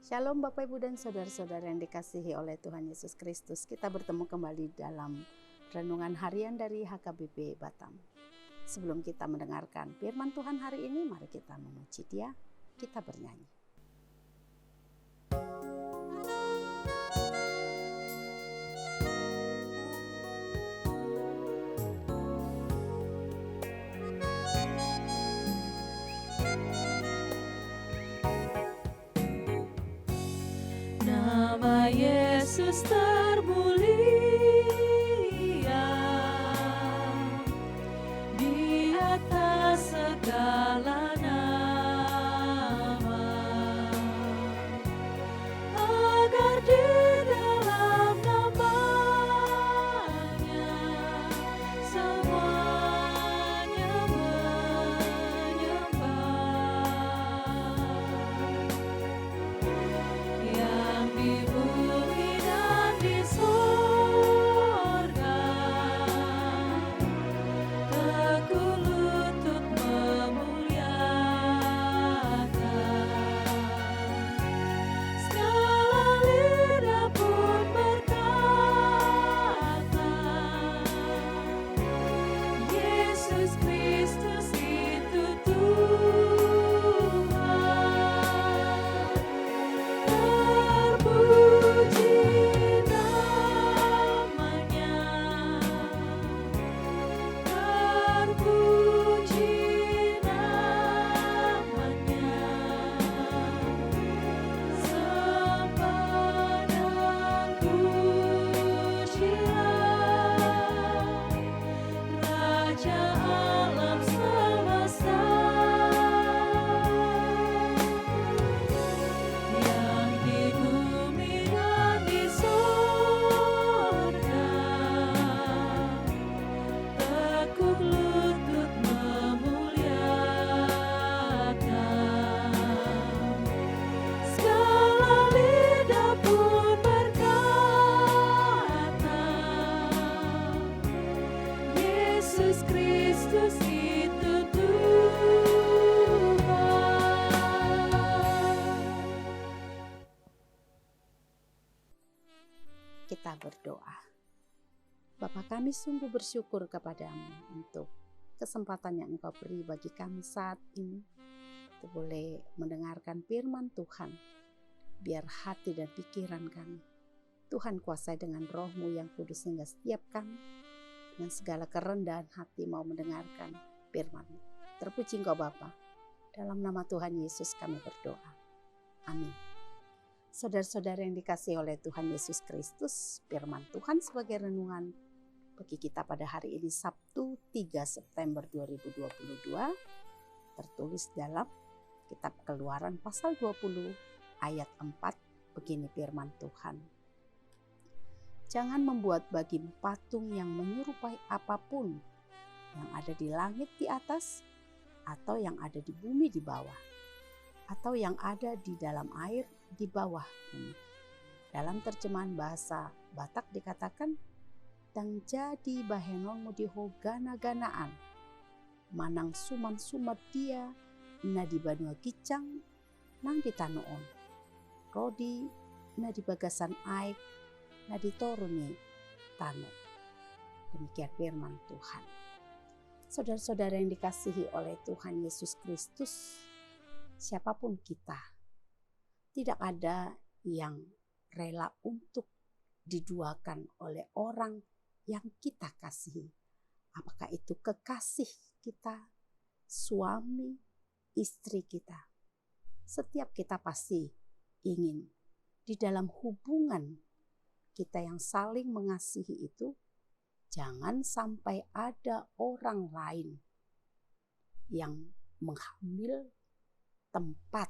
Shalom Bapak Ibu dan Saudara-saudara yang dikasihi oleh Tuhan Yesus Kristus. Kita bertemu kembali dalam renungan harian dari HKBP Batam. Sebelum kita mendengarkan firman Tuhan hari ini, mari kita memuji Dia, kita bernyanyi. Nama Yesus termulia di atas segala nama, agar di dalam namanya semuanya menyembah. Yang di bumi dan di sorga, tekuk lutut memuliakan. Segala lidah pun berkata, Yesus Kristus itu Tuhan. Terpuji namanya, terpuji namanya, sempadan pujilah Raja alam semesta. Yang di bumi dan di sorga, tekuk lutut memuliakan. Segala lidah pun berkata, Yesus Kristus itu Tuhan. Kita berdoa. Bapa, kami sungguh bersyukur kepadamu untuk kesempatan yang Engkau beri bagi kami saat ini untuk boleh mendengarkan firman Tuhan. Biar hati dan pikiran kami Tuhan kuasai dengan Roh-Mu yang kudus, sehingga setiap kami dengan segala kerendahan hati mau mendengarkan firman-Mu. Terpuji Engkau Bapa. Dalam nama Tuhan Yesus kami berdoa. Amin. Saudara-saudara yang dikasihi oleh Tuhan Yesus Kristus, firman Tuhan sebagai renungan bagi kita pada hari ini Sabtu 3 September 2022 tertulis dalam kitab Keluaran pasal 20 ayat 4. Begini firman Tuhan. Jangan membuat bagimu patung yang menyerupai apapun yang ada di langit di atas, atau yang ada di bumi di bawah, atau yang ada di dalam air di bawah bumi. Dalam terjemahan bahasa Batak dikatakan, "Tang jadi bahenolmu di hogana-ganaan, manang suman-sumat dia na di banua kicang nang di tanoon, rodi na di bagasan aik na di toruni tano." Demikian firman Tuhan. Saudara-saudara yang dikasihi oleh Tuhan Yesus Kristus, siapapun kita, tidak ada yang rela untuk diduakan oleh orang yang kita kasihi. Apakah itu kekasih kita, suami, istri kita. Setiap kita pasti ingin di dalam hubungan kita yang saling mengasihi itu, jangan sampai ada orang lain yang mengambil tempat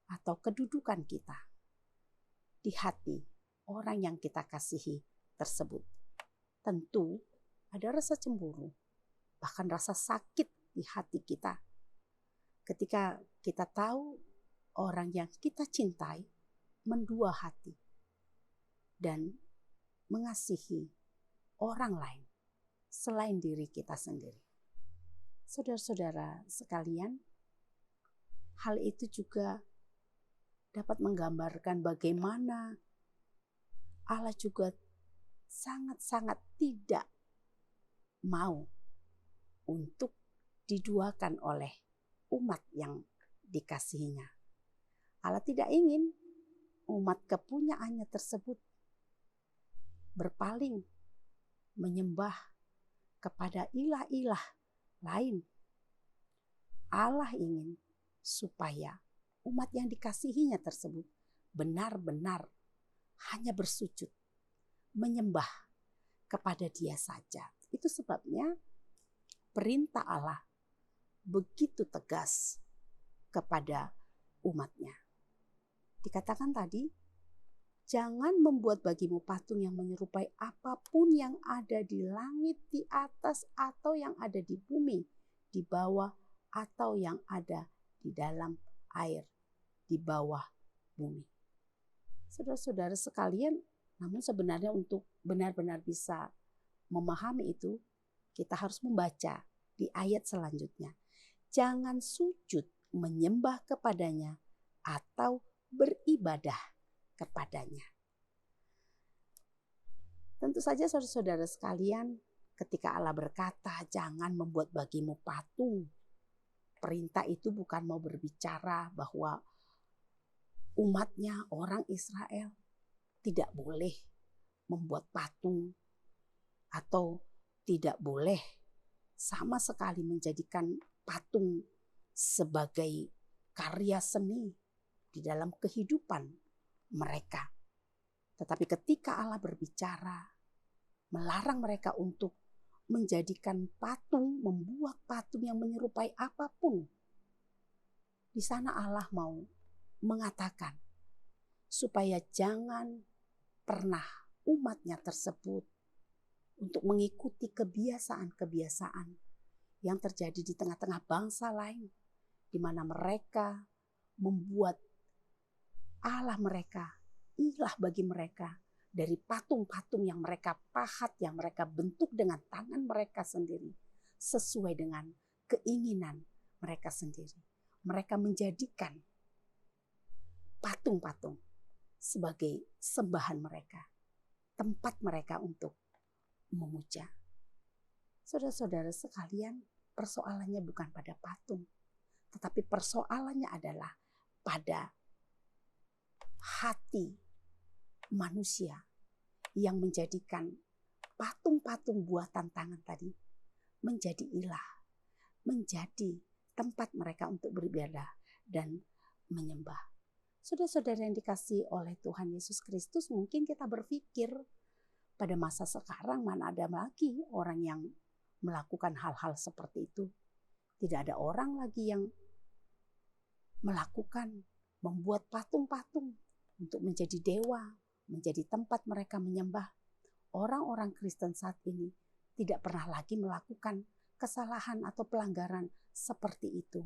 atau kedudukan kita di hati orang yang kita kasihi tersebut. Tentu ada rasa cemburu, bahkan rasa sakit di hati kita ketika kita tahu orang yang kita cintai mendua hati dan mengasihi orang lain selain diri kita sendiri. Saudara-saudara sekalian, hal itu juga dapat menggambarkan bagaimana Allah juga sangat-sangat tidak mau untuk diduakan oleh umat yang dikasihinya. Allah tidak ingin umat kepunyaannya tersebut berpaling menyembah kepada ilah-ilah lain. Allah ingin supaya umat yang dikasihinya tersebut benar-benar hanya bersujud, menyembah kepada Dia saja. Itu sebabnya perintah Allah begitu tegas kepada umatnya. Dikatakan tadi, jangan membuat bagimu patung yang menyerupai apapun yang ada di langit, di atas, atau yang ada di bumi, di bawah, atau yang ada di dalam air, di bawah bumi. Saudara-saudara sekalian, namun sebenarnya untuk benar-benar bisa memahami itu, kita harus membaca di ayat selanjutnya. Jangan sujud menyembah kepadanya atau beribadah kepadanya. Tentu saja saudara-saudara sekalian, ketika Allah berkata jangan membuat bagimu patung, perintah itu bukan mau berbicara bahwa umatnya orang Israel tidak boleh membuat patung atau tidak boleh sama sekali menjadikan patung sebagai karya seni di dalam kehidupan mereka. Tetapi ketika Allah berbicara, melarang mereka untuk menjadikan patung, membuat patung yang menyerupai apapun. Di sana Allah mau mengatakan supaya jangan pernah umatnya tersebut untuk mengikuti kebiasaan-kebiasaan yang terjadi di tengah-tengah bangsa lain, di mana mereka membuat Allah mereka, ilah bagi mereka, dari patung-patung yang mereka pahat, yang mereka bentuk dengan tangan mereka sendiri, sesuai dengan keinginan mereka sendiri. Mereka menjadikan patung-patung sebagai sembahan mereka, tempat mereka untuk memuja. Saudara-saudara sekalian, persoalannya bukan pada patung, tetapi persoalannya adalah pada hati manusia yang menjadikan patung-patung buatan tangan tadi menjadi ilah, menjadi tempat mereka untuk beribadah dan menyembah. Saudara-saudara yang dikasihi oleh Tuhan Yesus Kristus, mungkin kita berpikir pada masa sekarang mana ada lagi orang yang melakukan hal-hal seperti itu. Tidak ada orang lagi yang melakukan, membuat patung-patung untuk menjadi dewa, menjadi tempat mereka menyembah. Orang-orang Kristen saat ini tidak pernah lagi melakukan kesalahan atau pelanggaran seperti itu.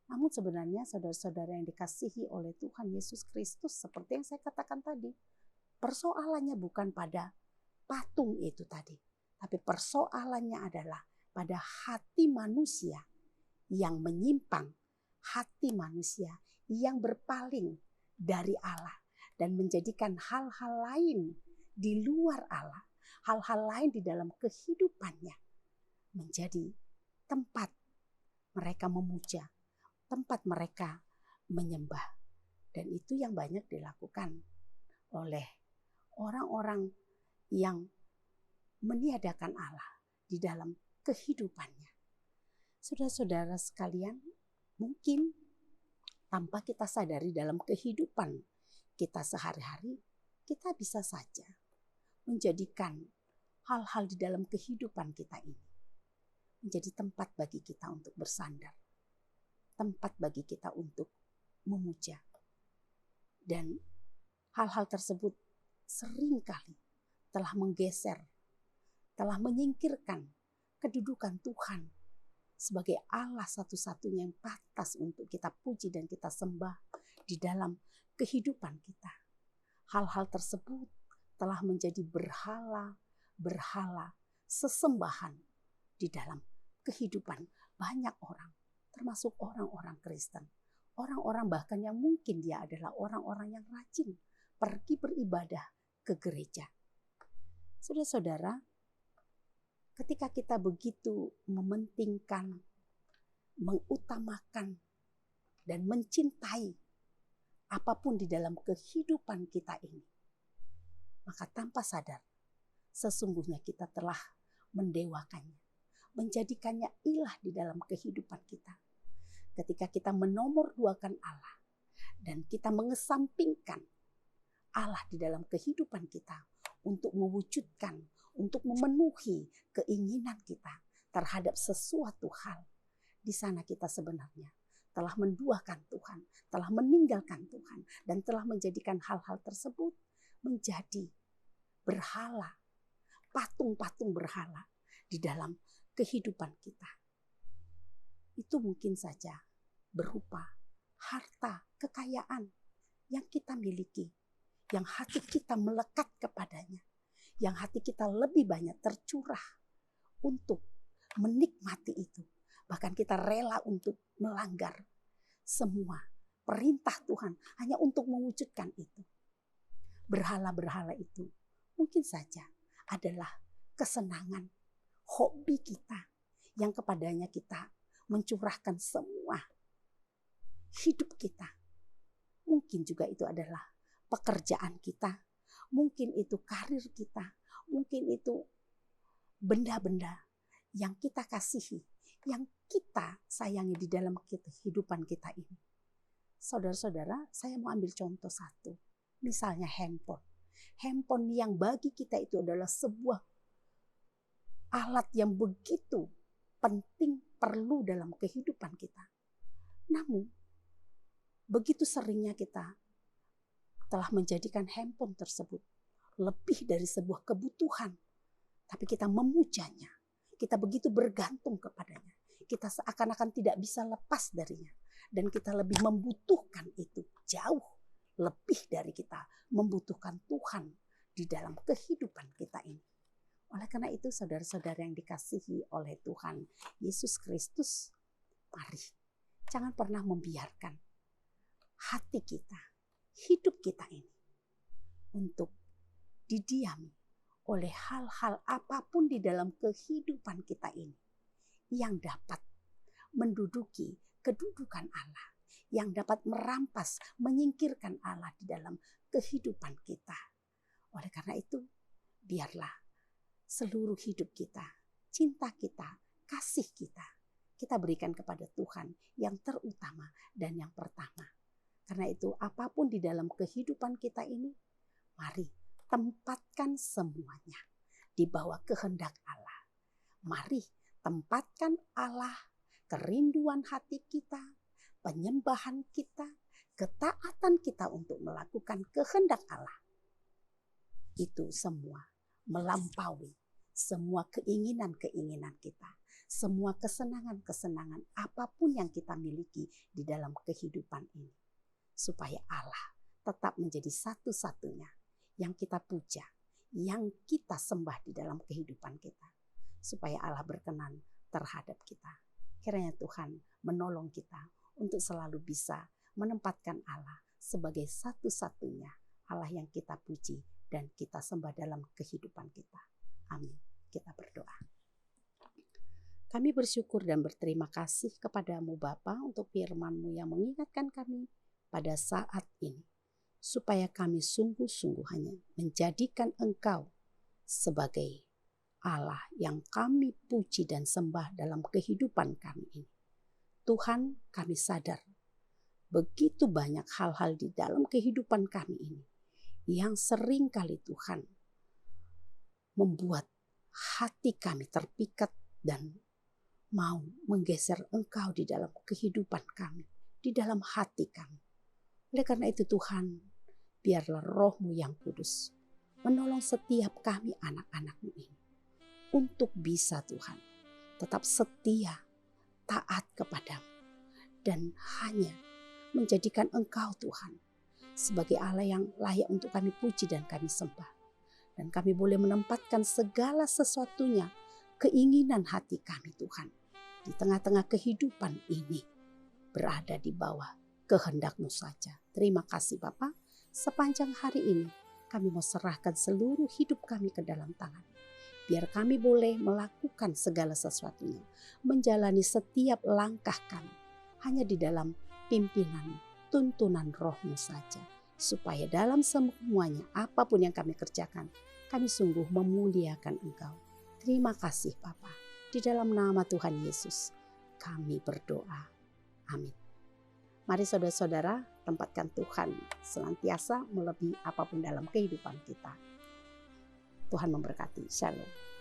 Namun sebenarnya saudara-saudara yang dikasihi oleh Tuhan Yesus Kristus, seperti yang saya katakan tadi, persoalannya bukan pada patung itu tadi, tapi persoalannya adalah pada hati manusia yang menyimpang, hati manusia yang berpaling dari Allah dan menjadikan hal-hal lain di luar Allah, hal-hal lain di dalam kehidupannya menjadi tempat mereka memuja, tempat mereka menyembah. Dan itu yang banyak dilakukan oleh orang-orang yang meniadakan Allah di dalam kehidupannya. Saudara-saudara sekalian, mungkin tanpa kita sadari dalam kehidupan kita sehari-hari, kita bisa saja menjadikan hal-hal di dalam kehidupan kita ini menjadi tempat bagi kita untuk bersandar, tempat bagi kita untuk memuja. Dan hal-hal tersebut seringkali telah menggeser, telah menyingkirkan kedudukan Tuhan sebagai Allah satu-satunya yang pantas untuk kita puji dan kita sembah di dalam kehidupan kita. Hal-hal tersebut telah menjadi berhala, sesembahan di dalam kehidupan banyak orang, termasuk orang-orang Kristen, orang-orang bahkan yang mungkin dia adalah orang-orang yang rajin pergi beribadah ke gereja. Saudara-saudara, ketika kita begitu mementingkan, mengutamakan, dan mencintai apapun di dalam kehidupan kita ini, maka tanpa sadar, sesungguhnya kita telah mendewakannya, menjadikannya ilah di dalam kehidupan kita. Ketika kita menomorduakan Allah dan kita mengesampingkan Allah di dalam kehidupan kita untuk mewujudkan, untuk memenuhi keinginan kita terhadap sesuatu hal, di sana kita sebenarnya telah menduakan Tuhan, telah meninggalkan Tuhan, dan telah menjadikan hal-hal tersebut menjadi berhala, patung-patung berhala di dalam kehidupan kita. Itu mungkin saja berupa harta, kekayaan yang kita miliki, yang hati kita melekat kepadanya, yang hati kita lebih banyak tercurah untuk menikmati itu. Bahkan kita rela untuk melanggar semua perintah Tuhan hanya untuk mewujudkan itu. Berhala-berhala itu mungkin saja adalah kesenangan, hobi kita yang kepadanya kita mencurahkan semua hidup kita. Mungkin juga itu adalah pekerjaan kita, mungkin itu karir kita, mungkin itu benda-benda yang kita kasihi, yang kita sayangi di dalam kehidupan kita ini. Saudara-saudara, saya mau ambil contoh satu. Misalnya handphone. Handphone yang bagi kita itu adalah sebuah alat yang begitu penting, perlu dalam kehidupan kita. Namun, begitu seringnya kita telah menjadikan handphone tersebut lebih dari sebuah kebutuhan. Tapi kita memujanya. Kita begitu bergantung kepadanya. Kita seakan-akan tidak bisa lepas darinya. Dan kita lebih membutuhkan itu jauh lebih dari kita membutuhkan Tuhan di dalam kehidupan kita ini. Oleh karena itu, saudara-saudara yang dikasihi oleh Tuhan Yesus Kristus, mari jangan pernah membiarkan hati kita, hidup kita ini untuk didiami oleh hal-hal apapun di dalam kehidupan kita ini yang dapat menduduki kedudukan Allah, yang dapat merampas, menyingkirkan Allah di dalam kehidupan kita. Oleh karena itu, biarlah seluruh hidup kita, cinta kita, kasih kita berikan kepada Tuhan yang terutama dan yang pertama. Karena itu, apapun di dalam kehidupan kita ini, mari tempatkan semuanya di bawah kehendak Allah. Mari tempatkan Allah, kerinduan hati kita, penyembahan kita, ketaatan kita untuk melakukan kehendak Allah. Itu semua melampaui semua keinginan-keinginan kita, semua kesenangan-kesenangan apapun yang kita miliki di dalam kehidupan ini. Supaya Allah tetap menjadi satu-satunya yang kita puja, yang kita sembah di dalam kehidupan kita. Supaya Allah berkenan terhadap kita. Kiranya Tuhan menolong kita untuk selalu bisa menempatkan Allah sebagai satu-satunya Allah yang kita puji dan kita sembah dalam kehidupan kita. Amin. Kita berdoa. Kami bersyukur dan berterima kasih kepadamu Bapa untuk firman-Mu yang mengingatkan kami pada saat ini. Supaya kami sungguh-sungguh hanya menjadikan Engkau sebagai Allah yang kami puji dan sembah dalam kehidupan kami ini. Tuhan, kami sadar begitu banyak hal-hal di dalam kehidupan kami ini yang sering kali Tuhan membuat hati kami terpikat dan mau menggeser Engkau di dalam kehidupan kami, di dalam hati kami. Oleh karena itu Tuhan, biarlah Roh-Mu yang kudus menolong setiap kami anak-anak-Mu ini untuk bisa Tuhan tetap setia, taat kepadamu dan hanya menjadikan Engkau Tuhan sebagai Allah yang layak untuk kami puji dan kami sembah. Dan kami boleh menempatkan segala sesuatunya, keinginan hati kami Tuhan, di tengah-tengah kehidupan ini berada di bawah kehendak-Mu saja. Terima kasih Bapa, sepanjang hari ini kami mau serahkan seluruh hidup kami ke dalam tangan. Biar kami boleh melakukan segala sesuatunya, menjalani setiap langkah kami hanya di dalam pimpinan, tuntunan Roh-Mu saja. Supaya dalam semuanya, apapun yang kami kerjakan, kami sungguh memuliakan Engkau. Terima kasih Bapa. Di dalam nama Tuhan Yesus, kami berdoa. Amin. Mari saudara-saudara, tempatkan Tuhan senantiasa melebihi apapun dalam kehidupan kita. Tuhan memberkati. Shalom.